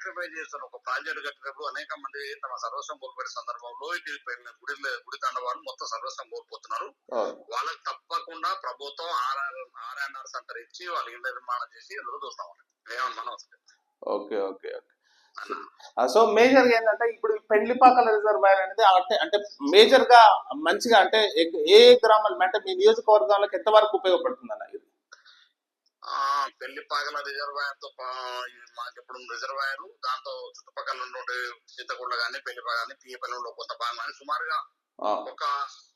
Sacrifice చేస్తున్న ఒక project కట్టినప్పుడు అనేక మంది తమ సర్వస్వం కోల్పోయే సందర్భంలో గుడి తండవాళ్ళు మొత్తం సర్వస్వం కోల్పోతున్నారు. వాళ్ళకి తప్పకుండా ప్రభుత్వం ఆర్ఎన్ఆర్ సెంటర్ ఇచ్చి వాళ్ళ ఇళ్ల నిర్మాణం చేసి ఎదురు చూస్తాం. ఏమన్నా మనం okay okay okay. So major గా ఏంటంటే ఇప్పుడు పెండ్లిపాకల రిజర్వాయర్ అనేది అంటే మేజర్ గా మంచిగా అంటే ఏ గ్రామాలు అంటే మీ నియోజకవర్గాలకు ఎంతవరకు ఉపయోగపడుతుంది అన్న ఇది? పెళ్లిపాకల రిజర్వాయర్ తో మాకు ఇప్పుడు రిజర్వాయర్ దాంతో చుట్టుపక్కల ఉన్నటువంటి చింతకుండ గానీ పెళ్లిపాక కానీ పియ్యపల్లిలో కొంత భాగం కానీ సుమారుగా ఒక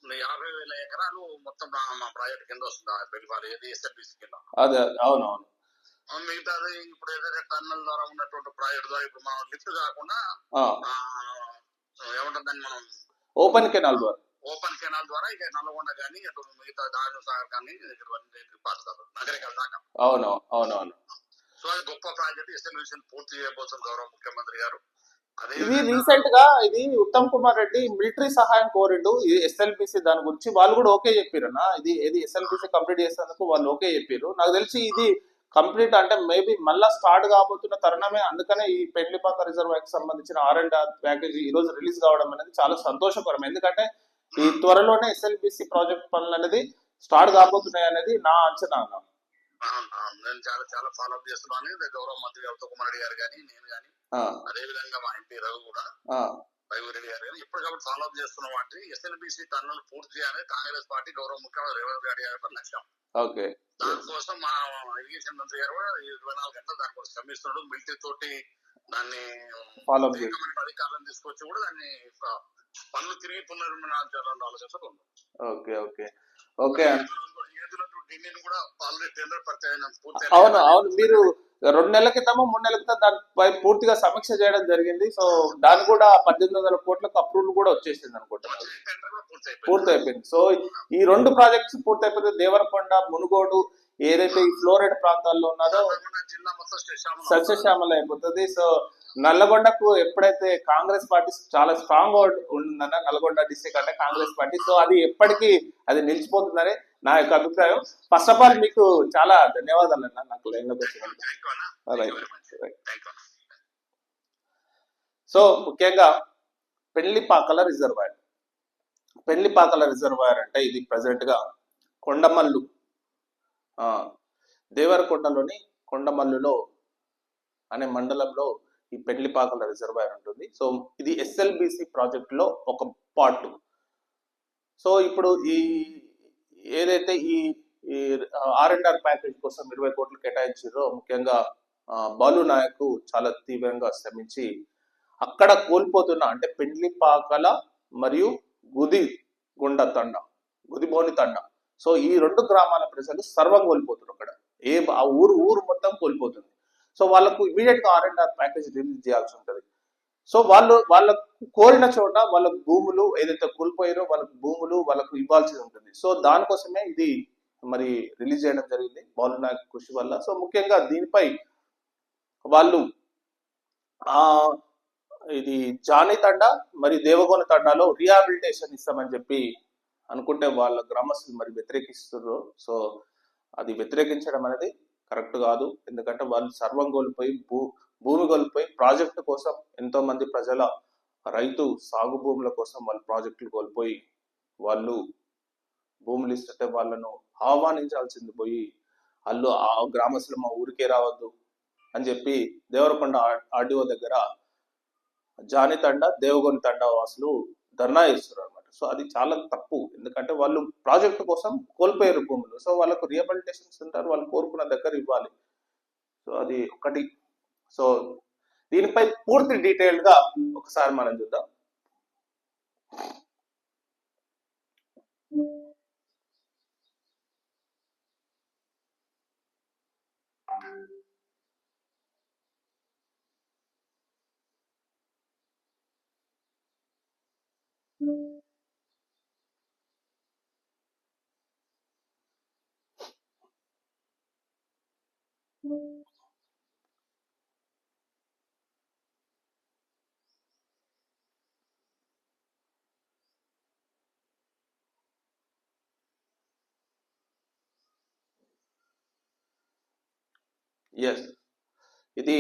50,000 ఎకరాలు మొత్తం మా ప్రాజెక్ట్ కింద వస్తుంది. పెళ్లిపాక ఏది ఎస్ఎల్బిసి కింద. అదే అవునవును. మిగతాది ఇప్పుడు ఏదైతే టన్నల్ ద్వారా ఉన్నటువంటి ప్రాజెక్ట్ ద్వారా ఇప్పుడు మనం లిఫ్ట్ కాకుండా ఏమంటుందని మనం ఓపెన్ కెనాల్ ద్వారా ఇక నల్లగొండ కానీ మిగతా దాని సాగర్ కానీ పారుతారు నగరికల దాకా. అవునవును. సో అది గొప్ప ప్రాజెక్ట్. ఎస్ఎల్బిసి పూర్తి చేయబోతున్న గౌరవ ముఖ్యమంత్రి గారు. ఇది రీసెంట్ గా ఇది ఉత్తమ్ కుమార్ రెడ్డి మిలిటరీ సహాయం కోరిండు ఎస్ఎల్బిసి దాని గురించి. వాళ్ళు కూడా ఓకే చెప్పారన్నా. ఇది ఎస్ఎల్బిసి కంప్లీట్ చేసేందుకు వాళ్ళు ఓకే చెప్పారు. నాకు తెలిసి ఇది కంప్లీట్ అంటే మేబీ మళ్ళా స్టార్ట్ కాబోతున్న తరుణమే. అందుకనే ఈ పెండ్లిపాక రిజర్వాయర్ కి సంబంధించిన ఆర్ఎండ్ఆర్ ప్యాకేజ్ ఈ రోజు రిలీజ్ కావడం అనేది చాలా సంతోషకరం. ఎందుకంటే ఈ త్వరలోనే ఎస్ఎల్బిసి ప్రాజెక్ట్ పనులు అనేది స్టార్ట్ కాబోతున్నాయి అనేది నా అంచనా. నేను చాలా ఫాలో అప్ చేస్తున్నాను. గౌరవ మంత్రి ఉత్తమ్ కుమార్ రెడ్డి గారు కానీ నేను కానీ అదే విధంగా మా ఎంపీ రఘు కూడా రఘురెడ్డి గారు కానీ ఎప్పటికప్పుడు ఫాలో అప్ చేస్తున్నాం. అంటే ఎస్ఎల్బిసి టన్నులు పూర్తి చేయాలని కాంగ్రెస్ పార్టీ గౌరవ ముఖ్యమంత్రి రేవంత్ రెడ్డి గారి లక్ష్యం. దానికోసం మా ఇరిగేషన్ మంత్రి గారు కూడా 24 గంటలు దానికోసం శ్రమిస్తున్నాడు. మిలిటరీ తోటి దాన్ని అధికారులను తీసుకొచ్చి కూడా దాన్ని పనులు తిరిగి పునర్నిర్మాణాలు ఆలోచిస్తారు. అవును. మీరు 2 నెలల క్రితమో 3 నెలల క్రితం దానిపై పూర్తిగా సమీక్ష చేయడం జరిగింది. సో దాని కూడా 1800 కోట్లకు అప్రూవల్ కూడా వచ్చేసింది అనుకుంటున్నాను. పూర్తి అయిపోయింది. సో ఈ 2 ప్రాజెక్ట్స్ పూర్తి అయిపోతే దేవరకొండ మునుగోడు ఏదైతే ఈ ఫ్లోరైడ్ ప్రాంతాల్లో ఉన్నారో సస్యశ్యామల అయిపోతుంది. సో నల్లగొండకు ఎప్పుడైతే కాంగ్రెస్ పార్టీ చాలా స్ట్రాంగ్ ఉంటుందన్న నల్గొండ డిస్ట్రిక్ట్ అంటే కాంగ్రెస్ పార్టీ, సో అది ఎప్పటికీ అది నిలిచిపోతుందని నా యొక్క అభిప్రాయం. ఫస్ట్ ఆఫ్ ఆల్ మీకు చాలా ధన్యవాదాలు అన్న నాకు లైన్ లోకి వచ్చినందుకు. సో ముఖ్యంగా పెళ్లిపాకల రిజర్వాయర్ అంటే ఇది ప్రజెంట్ గా కొండమల్లు దేవరకొండలోని కొండమల్లులో అనే మండలంలో ఈ పెళ్లిపాకల రిజర్వాయర్ ఉంటుంది. సో ఇది ఎస్ఎల్బిసి ప్రాజెక్ట్ లో ఒక పార్ట్. సో ఇప్పుడు ఈ ఏదైతే ఈ ఆర్ఎండ్ఆర్ ప్యాకేజ్ కోసం 20 కోట్లు కేటాయించారో ముఖ్యంగా బాలు నాయక్ చాలా తీవ్రంగా శ్రమించి అక్కడ కోల్పోతున్న అంటే పెండ్లిపాకల మరియు గుదిబోని తండ సో ఈ 2 గ్రామాల ప్రజలు సర్వం కోల్పోతున్నారు. అక్కడ ఆ ఊరు మొత్తం కోల్పోతుంది. సో వాళ్ళకు ఇమీడియట్ గా ఆర్ఎండ్ఆర్ ప్యాకేజ్ రిలీజ్ చేయాల్సి ఉంటుంది. సో వాళ్ళకు కోరిన చోట వాళ్ళకు భూములు ఏదైతే కోల్పోయారో వాళ్ళకు భూములు వాళ్ళకు ఇవ్వాల్సి ఉంటుంది. సో దానికోసమే ఇది మరి రిలీజ్ చేయడం జరిగింది బాలు నాయక్ కృషి వల్ల. సో ముఖ్యంగా దీనిపై వాళ్ళు ఇది జాని తండ మరియు దేవగోన తండాలో రీహాబిలిటేషన్ ఇస్తామని చెప్పి అనుకుంటే వాళ్ళ గ్రామస్తులు మరి వ్యతిరేకిస్తున్నారు. సో అది వ్యతిరేకించడం అనేది కరెక్ట్ కాదు. ఎందుకంటే వాళ్ళు సర్వం కోల్పోయి భూమి కోల్పోయి ప్రాజెక్టు కోసం ఎంతో మంది ప్రజల రైతు సాగు భూముల కోసం వాళ్ళు ప్రాజెక్టులు కోల్పోయి వాళ్ళు భూములు ఇస్తుంటే వాళ్ళను ఆహ్వానించాల్సింది పోయి వాళ్ళు ఆ గ్రామస్తులు మా ఊరికే రావద్దు అని చెప్పి దేవరకొండ ఆర్డీఓ దగ్గర జాని తండ దేవగోని తండ వాసులు ధర్నా చేస్తున్నారు అనమాట. సో అది చాలా తప్పు. ఎందుకంటే వాళ్ళు ప్రాజెక్టు కోసం కోల్పోయారు భూములు. సో వాళ్ళకు రీహాబిలిటేషన్ సెంటర్ వాళ్ళు కోరుకున్న దగ్గర ఇవ్వాలి. సో అది ఒకటి. సో దీనిపై పూర్తి డీటెయిల్ గా ఒకసారి మనం చూద్దాం. ఎస్, ఇది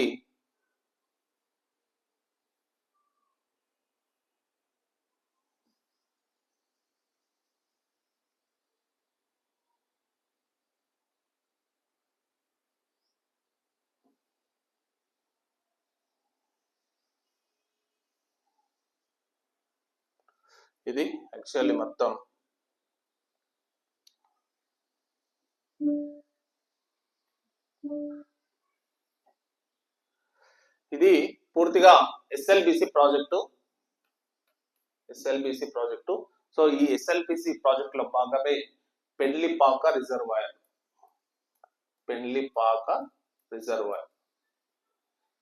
ఇది యాక్చువల్లీ మొత్తం ఇది పూర్తిగా ఎస్ఎల్బిసి ప్రాజెక్టు. సో ఈ ఎస్ఎల్బిసి ప్రాజెక్ట్ లో భాగమే పెండ్లిపాక రిజర్వాయర్.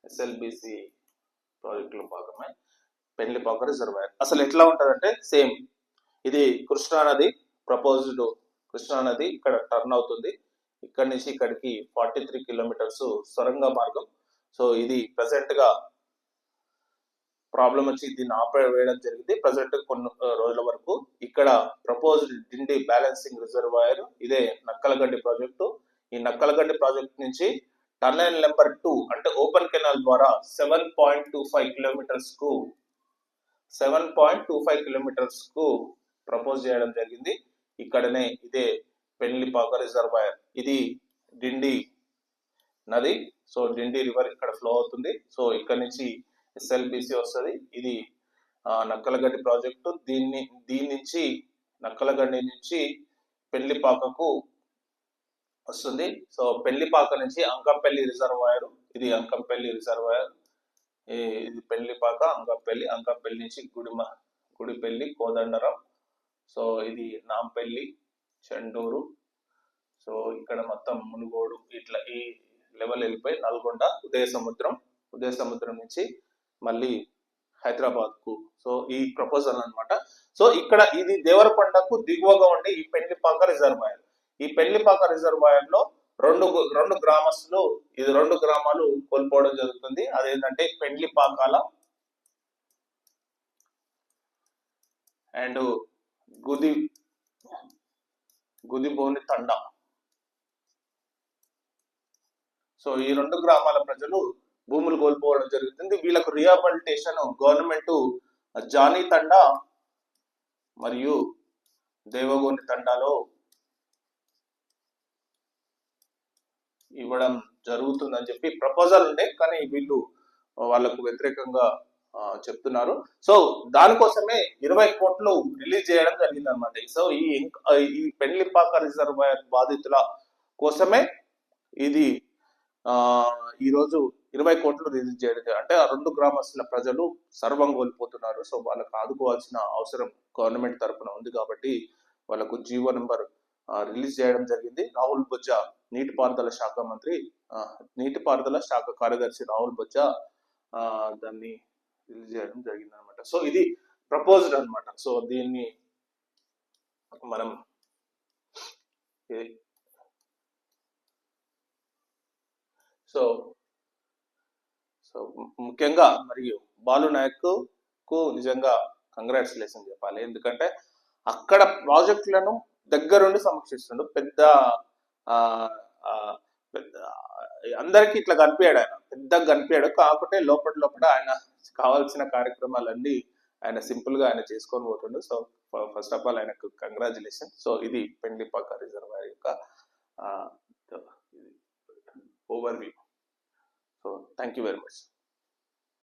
ఎస్ఎల్బిసి ప్రాజెక్ట్ లో భాగమే పెండ్లిపాక రిజర్వాయర్. అసలు ఎట్లా ఉంటదంటే సేమ్ ఇది కృష్ణానది ప్రపోజ్డ్, కృష్ణానది ఇక్కడ టర్న్ అవుతుంది. ఇక్కడ నుంచి ఇక్కడికి 43 కిలోమీటర్స్ సొరంగ మార్గం. సో ఇది ప్రెసెంట్ గా ప్రాబ్లం వచ్చి దీన్ని ఆపేయడం జరిగింది. ప్రెసెంట్ కొన్ని రోజుల వరకు ఇక్కడ ప్రపోజ్డ్ డిండి బ్యాలెన్సింగ్ రిజర్వాయర్ ఇదే నక్కలగడ్డి ప్రాజెక్టు. ఈ నక్కలగడ్డి ప్రాజెక్ట్ నుంచి టన్నెల్ నెంబర్ 2 అంటే ఓపెన్ కెనాల్ ద్వారా 7.25 కిలోమీటర్స్ కు ప్రపోజ్ చేయడం జరిగింది. ఇక్కడనే ఇదే పెండ్లిపాక రిజర్వాయర్. ఇది డిండి నది. సో డిండి రివర్ ఇక్కడ ఫ్లో అవుతుంది. సో ఇక్కడ నుంచి ఎస్ఎల్బిసి వస్తుంది. ఇది నక్కలగడ్డి ప్రాజెక్టు. దీని నుంచి నక్కలగడ్డి నుంచి పెండ్లిపాకకు వస్తుంది. సో పెండ్లిపాక నుంచి అంకంపల్లి రిజర్వాయర్. ఇది అంకంపల్లి రిజర్వాయర్. ఇది పెండ్లిపాక, అంకంపల్లి నుంచి గుడిపల్లి, కోదండరం. సో ఇది నాంపల్లి, చెండూరు. సో ఇక్కడ మొత్తం మునుగోడు ఇట్లా ఈ లెవెల్ వెళ్ళిపోయి నల్గొండ, ఉదయ సముద్రం నుంచి మళ్ళీ హైదరాబాద్ కు. సో ఈ ప్రపోజల్ అన్నమాట. సో ఇక్కడ ఇది దేవరకొండకు దిగువగా ఉండే ఈ పెండ్లిపాక రిజర్వాయర్. ఈ పెండ్లిపాక రిజర్వాయర్ లో రెండు గ్రామస్తులు, ఇది 2 గ్రామాలు కోల్పోవడం జరుగుతుంది. అదేంటంటే పెండ్లిపాకాల అండ్ గుదిబోని తండ. సో ఈ 2 గ్రామాల ప్రజలు భూములు కోల్పోవడం జరుగుతుంది. వీళ్ళకు రిహాబిలిటేషన్ గవర్నమెంట్ జానీ తండా మరియు దేవగోని తండాలో ఇవ్వడం జరుగుతుందని చెప్పి ప్రపోజల్ ఉండే, కానీ వీళ్ళు వాళ్ళకు వ్యతిరేకంగా చెప్తున్నారు. సో దానికోసమే 20 కోట్లు రిలీజ్ చేయడం జరిగింది అనమాట. సో ఈ పెండ్లిపాక రిజర్వాయర్ బాధితుల కోసమే ఇది ఈ రోజు 20 కోట్లు రిలీజ్ చేయడం. అంటే ఆ 2 గ్రామస్తుల ప్రజలు సర్వం కోల్పోతున్నారు. సో వాళ్ళకు ఆదుకోవాల్సిన అవసరం గవర్నమెంట్ తరఫున ఉంది కాబట్టి వాళ్ళకు జీవో నెంబర్ రిలీజ్ చేయడం జరిగింది. రాహుల్ బొజ్జా నీటిపారుదల శాఖ కార్యదర్శి రాహుల్ బొజ్జా దాన్ని రిలీజ్ చేయడం జరిగింది అనమాట. సో ఇది ప్రపోజ్డ్ అనమాట. సో దీన్ని మనం సో ముఖ్యంగా మరియు బాలు నాయక్ కు నిజంగా కంగ్రాచులేషన్ చెప్పాలి. ఎందుకంటే అక్కడ ప్రాజెక్టులను దగ్గరుండి సమీక్షిస్తుండు. పెద్ద అందరికి ఇట్లా కనిపించాడు, ఆయన పెద్దగా కనిపించాడు. కాకపోతే లోపల ఆయన కావాల్సిన కార్యక్రమాలన్నీ ఆయన సింపుల్ గా ఆయన చేసుకొని పోతుండు. సో ఫస్ట్ ఆఫ్ ఆల్ ఆయనకు కంగ్రాచులేషన్. సో ఇది పెండ్లిపాక రిజర్వాయర్ యొక్క overview. So thank you very much.